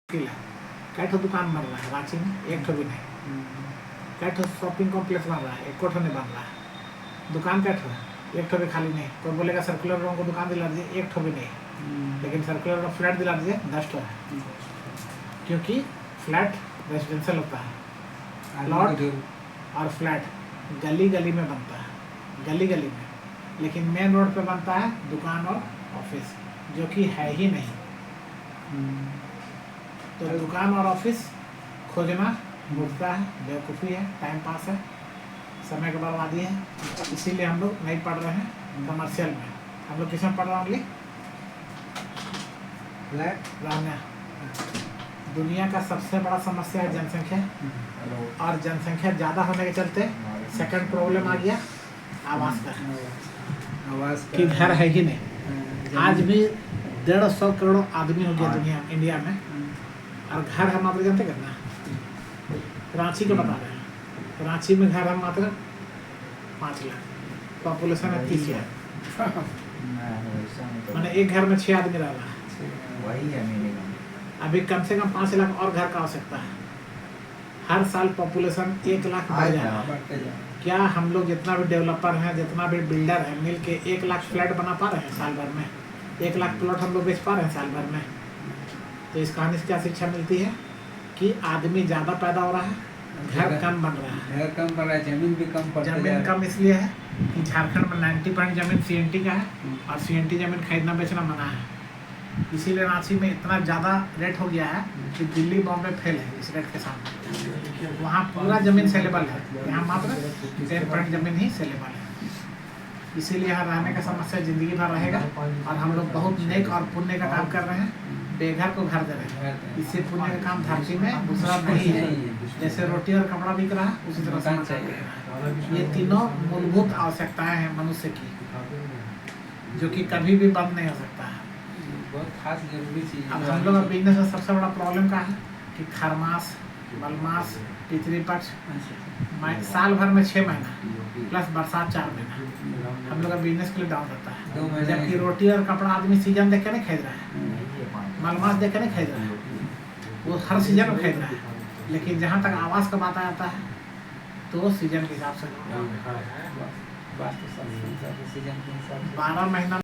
मुश्किल है। कई ठो दुकान बन रहा है रांची में, एक ठो भी नहीं। कई ठो शॉपिंग कॉम्प्लेक्स बन रहा है, एक ठो नहीं बन रहा है। दुकान कई ठो है, एक ठो भी खाली नहीं। कोई बोलेगा सर्कुलर रोड को दुकान दिला दीजिए, एक ठो भी नहीं। लेकिन सर्कुलर रोड फ्लैट दिला दीजिए, 10 ठो है। क्योंकि फ्लैट रेजिडेंशियल होता है, प्लॉट और फ्लैट गली गली में बनता है, गली गली में। लेकिन मेन रोड पे बनता है दुकान और ऑफिस, जो कि है ही नहीं। तो दुकान और ऑफिस खोजना मूर्खता है, बेवकूफ़ी है, टाइम पास है, समय की बर्बादी है। इसीलिए हम लोग नहीं पढ़ रहे हैं कमर्शियल में। हम लोग किसमें पढ़ रहे हैं? रहना। दुनिया का सबसे बड़ा समस्या है जनसंख्या, और जनसंख्या ज़्यादा होने के चलते सेकंड प्रॉब्लम आ गया आवास का। कि घर है ही नहीं। आज भी 150 करोड़ आदमी हो गया दुनिया इंडिया में, और घर हम मात्र जानते कितना? रांची को बता रहे हैं, रांची में घर हम मात्र 5 लाख, पॉपुलेशन है 30 लाख। मैंने एक घर में 6 आदमी रह रहा है। अभी कम से कम 5 लाख और घर का आवश्यकता है। हर साल पॉपुलेशन 1 लाख बढ़ जाएगा। क्या हम लोग जितना भी डेवलपर हैं, जितना भी बिल्डर है, मिल के 1 लाख फ्लैट बना पा रहे हैं साल भर में? 1 लाख प्लॉट हम लोग बेच पा रहे हैं साल भर में? तो इस कहानी से क्या शिक्षा मिलती है कि आदमी ज़्यादा पैदा हो रहा है, घर कम बन रहा है। घर कम बन रहा है, जमीन भी कम पड़ती है। जमीन कम इसलिए है कि झारखंड में 90% जमीन सीएनटी का है, और सीएनटी जमीन खरीदना बेचना मना है। इसीलिए रांची में इतना ज़्यादा रेट हो गया है कि दिल्ली बॉम्बे फेल है इस रेट के सामने। वहाँ पूरा ज़मीन सेलेबल है, यहाँ मात्र 10% ज़मीन ही सेलेबल है। इसीलिए यहाँ रहने का समस्या ज़िंदगी भर रहेगा। और हम लोग बहुत नेक और पुण्य का काम कर रहे हैं, बेघर को घर दे रहे हैं। इससे पुण्य का काम धरती में दूसरा नहीं है। जैसे रोटी और कपड़ा बिक रहा है, उसी तरह समाज बिक रहा है। ये तीनों मूलभूत आवश्यकताएं हैं मनुष्य की, जो कि कभी भी बंद नहीं हो सकता है। बहुत खास जरूरी चीज। अब हम लोग का बिजनेस में सबसे बड़ा प्रॉब्लम का है कि खरमास, मलमास, पितृपक्ष, साल भर में 6 महीना प्लस बरसात 4 महीना हम लोग का बिजनेस के लिए डाउन रहता है। जबकि रोटी और कपड़ा आदमी सीजन देख के नहीं खरीद रहा है, मलमास देख के नहीं खरीद रहा है, वो हर सीजन में खरीद रहा है। लेकिन जहाँ तक आवास का बात आता है तो सीजन के हिसाब से 12 महीना